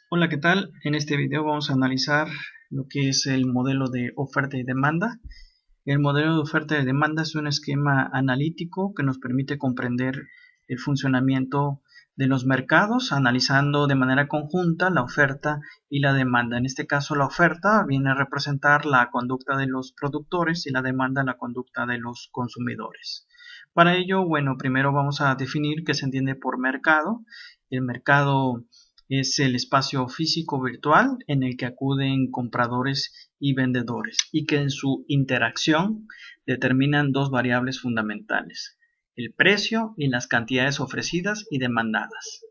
Hola, ¿qué tal? En este video vamos a analizar lo que es el modelo de oferta y demanda. El modelo de oferta y demanda es un esquema analítico que nos permite comprender el funcionamiento de los mercados, analizando de manera conjunta la oferta y la demanda. En este caso, la oferta viene a representar la conducta de los productores y la demanda la conducta de los consumidores. Para ello, bueno, primero vamos a definir qué se entiende por mercado. El mercado es el espacio físico virtual en el que acuden compradores y vendedores y que en su interacción determinan dos variables fundamentales: el precio y las cantidades ofrecidas y demandadas.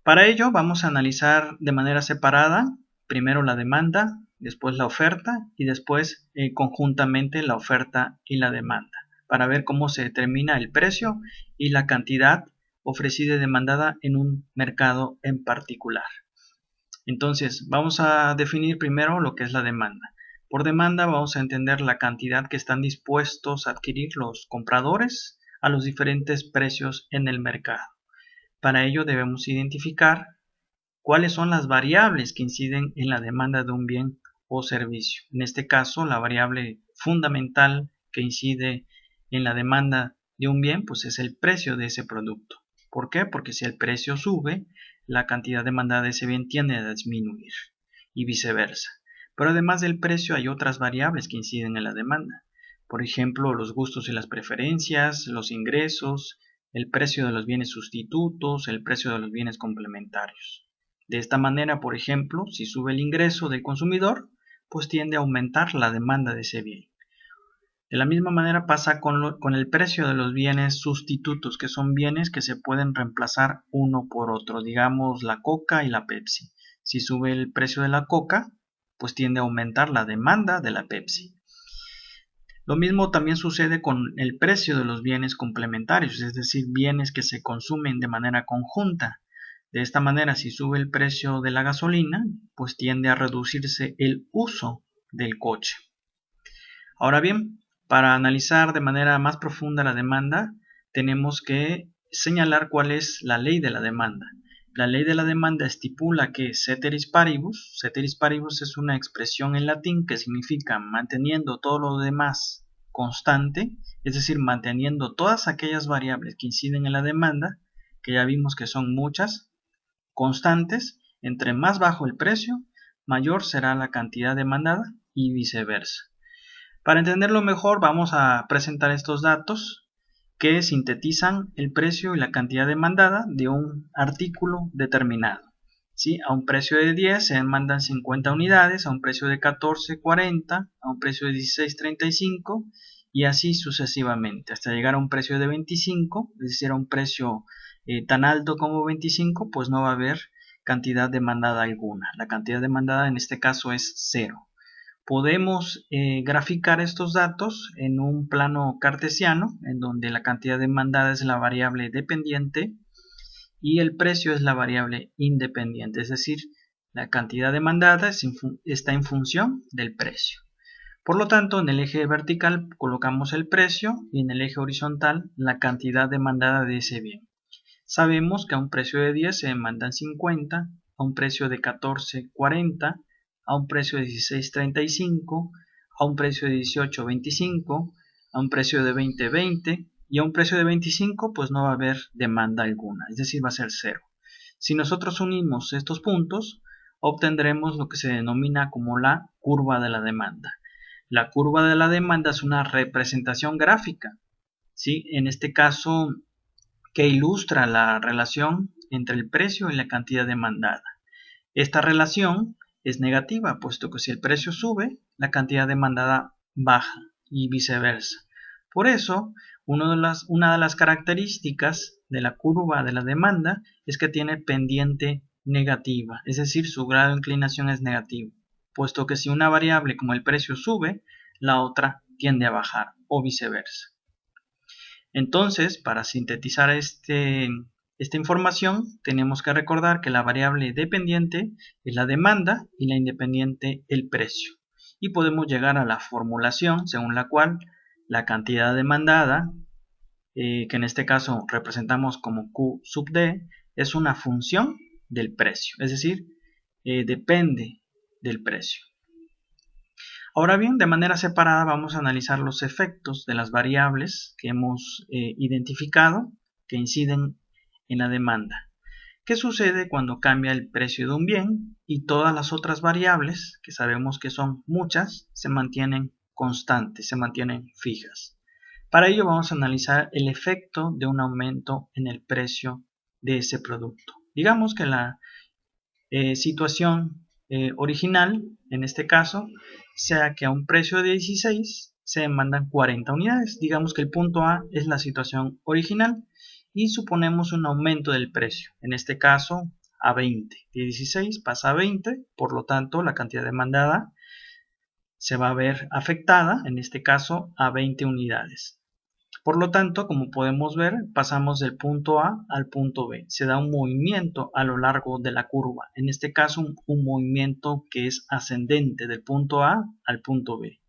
Para ello vamos a analizar de manera separada primero la demanda, después la oferta y después conjuntamente la oferta y la demanda, para ver cómo se determina el precio y la cantidad ofrecida y demandada en un mercado en particular. Entonces, vamos a definir primero lo que es la demanda. Por demanda vamos a entender la cantidad que están dispuestos a adquirir los compradores a los diferentes precios en el mercado. Para ello debemos identificar cuáles son las variables que inciden en la demanda de un bien o servicio. En este caso, la variable fundamental que incide en la demanda de un bien, pues es el precio de ese producto. ¿Por qué? Porque si el precio sube, la cantidad demandada de ese bien tiende a disminuir y viceversa. Pero además del precio hay otras variables que inciden en la demanda. Por ejemplo, los gustos y las preferencias, los ingresos, el precio de los bienes sustitutos, el precio de los bienes complementarios. De esta manera, por ejemplo, si sube el ingreso del consumidor, pues tiende a aumentar la demanda de ese bien. De la misma manera pasa con el precio de los bienes sustitutos, que son bienes que se pueden reemplazar uno por otro, digamos la Coca y la Pepsi. Si sube el precio de la Coca, pues tiende a aumentar la demanda de la Pepsi. Lo mismo también sucede con el precio de los bienes complementarios, es decir, bienes que se consumen de manera conjunta. De esta manera, si sube el precio de la gasolina, pues tiende a reducirse el uso del coche. Ahora bien, para analizar de manera más profunda la demanda, tenemos que señalar cuál es la ley de la demanda. La ley de la demanda estipula que ceteris paribus es una expresión en latín que significa manteniendo todo lo demás constante, es decir, manteniendo todas aquellas variables que inciden en la demanda, que ya vimos que son muchas, constantes. Entre más bajo el precio, mayor será la cantidad demandada y viceversa. Para entenderlo mejor, vamos a presentar estos datos que sintetizan el precio y la cantidad demandada de un artículo determinado. ¿Sí? A un precio de 10 se demandan 50 unidades, a un precio de 14, 40, a un precio de 16, 35 y así sucesivamente, hasta llegar a un precio de 25, es decir, a un precio tan alto como 25, pues no va a haber cantidad demandada alguna. La cantidad demandada en este caso es cero. Podemos graficar estos datos en un plano cartesiano, en donde la cantidad demandada es la variable dependiente y el precio es la variable independiente, es decir, la cantidad demandada está en función del precio. Por lo tanto, en el eje vertical colocamos el precio y en el eje horizontal la cantidad demandada de ese bien. Sabemos que a un precio de 10 se demandan 50, a un precio de 14, 40, a un precio de 16, 35, a un precio de 18, 25, a un precio de 20, 20 y a un precio de 25 pues no va a haber demanda alguna, es decir, va a ser cero. Si nosotros unimos estos puntos, obtendremos lo que se denomina como la curva de la demanda. La curva de la demanda es una representación gráfica, ¿sí? En este caso, que ilustra la relación entre el precio y la cantidad demandada. Esta relación es negativa, puesto que si el precio sube, la cantidad demandada baja y viceversa. Por eso, una de las características de la curva de la demanda es que tiene pendiente negativa, es decir, su grado de inclinación es negativo, puesto que si una variable como el precio sube, la otra tiende a bajar o viceversa. Entonces, para sintetizar esta información, tenemos que recordar que la variable dependiente es la demanda y la independiente el precio. Y podemos llegar a la formulación según la cual la cantidad demandada, que en este caso representamos como Q sub D, es una función del precio, es decir, depende del precio. Ahora bien, de manera separada vamos a analizar los efectos de las variables que hemos identificado que inciden en la demanda. ¿Qué sucede cuando cambia el precio de un bien y todas las otras variables, que sabemos que son muchas, se mantienen constantes, se mantienen fijas? Para ello vamos a analizar el efecto de un aumento en el precio de ese producto. Digamos que la situación original, en este caso, sea que a un precio de 16 se demandan 40 unidades. Digamos que el punto A es la situación original y suponemos un aumento del precio, en este caso a 20. De 16 pasa a 20, por lo tanto la cantidad demandada se va a ver afectada, en este caso a 20 unidades. Por lo tanto, como podemos ver, pasamos del punto A al punto B. Se da un movimiento a lo largo de la curva. En este caso, un movimiento que es ascendente del punto A al punto B.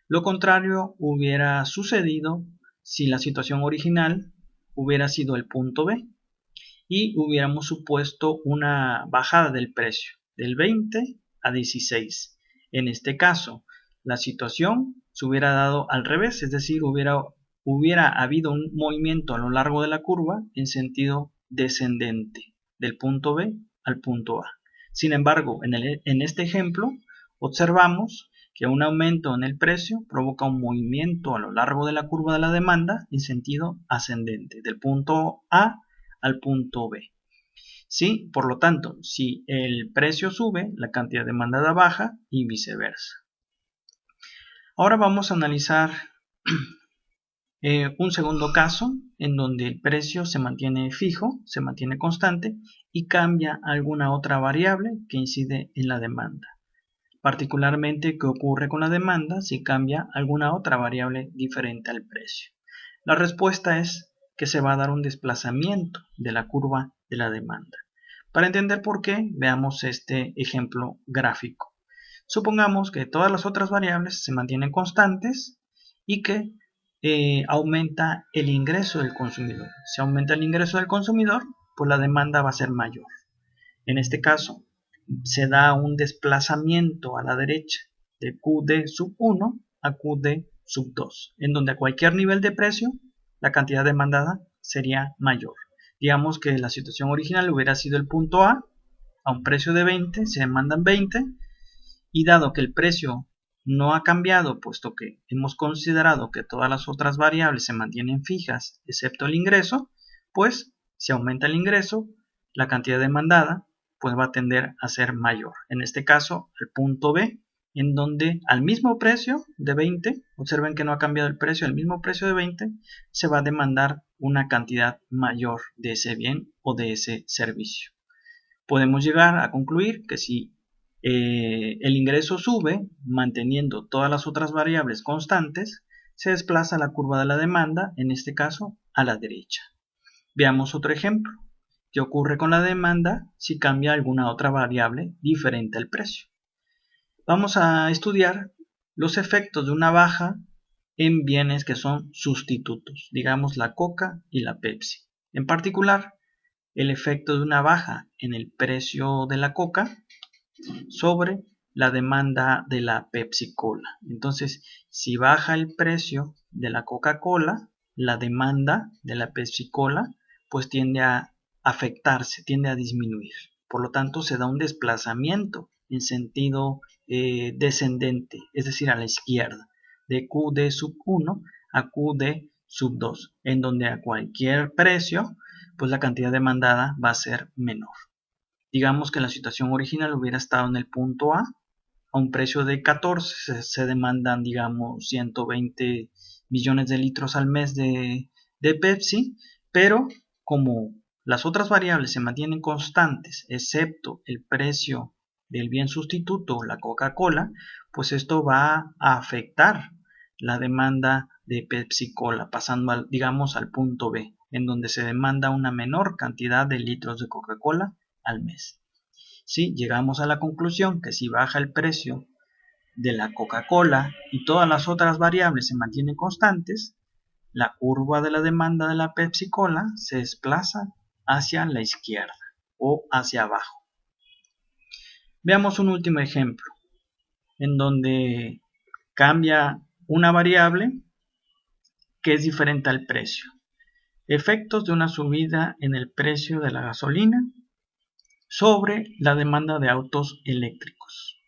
Lo contrario hubiera sucedido si la situación original hubiera sido el punto B y hubiéramos supuesto una bajada del precio del 20 a 16. En este caso, la situación se hubiera dado al revés, es decir, hubiera habido un movimiento a lo largo de la curva en sentido descendente, del punto B al punto A. Sin embargo, en este ejemplo, observamos que un aumento en el precio provoca un movimiento a lo largo de la curva de la demanda en sentido ascendente, del punto A al punto B. ¿Sí? Por lo tanto, si el precio sube, la cantidad demandada baja y viceversa. Ahora vamos a analizar un segundo caso en donde el precio se mantiene fijo, se mantiene constante y cambia alguna otra variable que incide en la demanda. Particularmente, ¿qué ocurre con la demanda si cambia alguna otra variable diferente al precio? La respuesta es que se va a dar un desplazamiento de la curva de la demanda. Para entender por qué, veamos este ejemplo gráfico. Supongamos que todas las otras variables se mantienen constantes y que aumenta el ingreso del consumidor. Si aumenta el ingreso del consumidor, pues la demanda va a ser mayor. En este caso, se da un desplazamiento a la derecha de QD sub 1 a QD sub 2, en donde a cualquier nivel de precio, la cantidad demandada sería mayor. Digamos que la situación original hubiera sido el punto A un precio de 20, se demandan 20, y dado que el precio no ha cambiado, puesto que hemos considerado que todas las otras variables se mantienen fijas, excepto el ingreso, pues si aumenta el ingreso, la cantidad demandada pues va a tender a ser mayor. En este caso, el punto B, en donde al mismo precio de 20, observen que no ha cambiado el precio, al mismo precio de 20, se va a demandar una cantidad mayor de ese bien o de ese servicio. Podemos llegar a concluir que si el ingreso sube, manteniendo todas las otras variables constantes, se desplaza la curva de la demanda, en este caso, a la derecha. Veamos otro ejemplo. ¿Qué ocurre con la demanda si cambia alguna otra variable diferente al precio? Vamos a estudiar los efectos de una baja en bienes que son sustitutos, digamos la Coca y la Pepsi. En particular, el efecto de una baja en el precio de la Coca sobre la demanda de la Pepsi Cola. Entonces, si baja el precio de la Coca-Cola, la demanda de la Pepsi Cola pues tiende a afectarse, tiende a disminuir. Por lo tanto, se da un desplazamiento en sentido descendente, es decir, a la izquierda, de QD sub 1 a QD sub 2, en donde a cualquier precio, pues la cantidad demandada va a ser menor. Digamos que la situación original hubiera estado en el punto A un precio de 14, se demandan, digamos, 120 millones de litros al mes de Pepsi, pero como las otras variables se mantienen constantes, excepto el precio del bien sustituto, la Coca-Cola, pues esto va a afectar la demanda de Pepsi Cola, pasando, digamos, al punto B, en donde se demanda una menor cantidad de litros de Coca-Cola al mes. Sí, llegamos a la conclusión que si baja el precio de la Coca-Cola y todas las otras variables se mantienen constantes, la curva de la demanda de la Pepsi Cola se desplaza hacia la izquierda o hacia abajo. Veamos un último ejemplo en donde cambia una variable que es diferente al precio. Efectos de una subida en el precio de la gasolina sobre la demanda de autos eléctricos.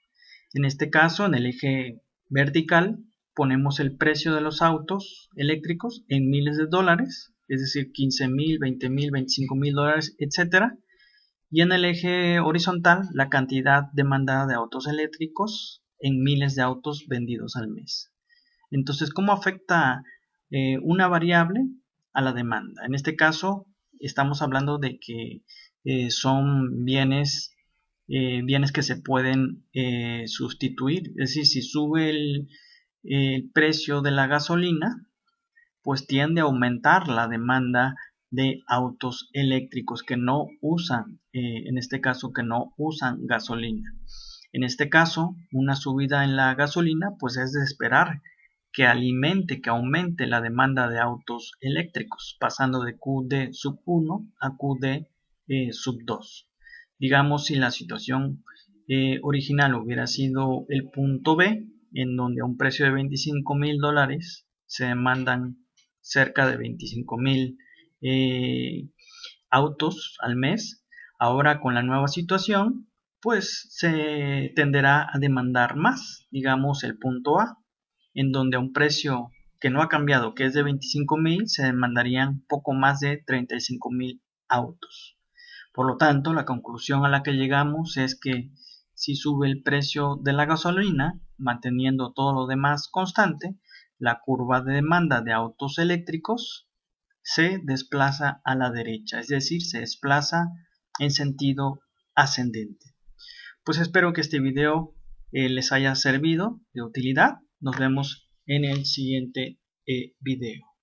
En este caso, en el eje vertical, ponemos el precio de los autos eléctricos en miles de dólares, es decir, 15,000, 20,000, 25,000 dólares, etc. Y en el eje horizontal, la cantidad demandada de autos eléctricos en miles de autos vendidos al mes. Entonces, ¿cómo afecta una variable a la demanda? En este caso, estamos hablando de que son bienes que se pueden sustituir. Es decir, si sube el precio de la gasolina, pues tiende a aumentar la demanda de autos eléctricos que no usan, en este caso, que no usan gasolina. En este caso, una subida en la gasolina, pues es de esperar que aumente la demanda de autos eléctricos, pasando de QD sub 1 a QD sub 2. Digamos, si la situación original hubiera sido el punto B, en donde a un precio de 25,000 dólares se demandan cerca de 25,000 autos al mes, ahora con la nueva situación, pues se tenderá a demandar más, digamos el punto A, en donde a un precio que no ha cambiado, que es de 25,000, se demandarían poco más de 35,000 autos. Por lo tanto, la conclusión a la que llegamos es que si sube el precio de la gasolina, manteniendo todo lo demás constante, la curva de demanda de autos eléctricos se desplaza a la derecha, es decir, se desplaza en sentido ascendente. Pues espero que este video les haya servido de utilidad. Nos vemos en el siguiente video.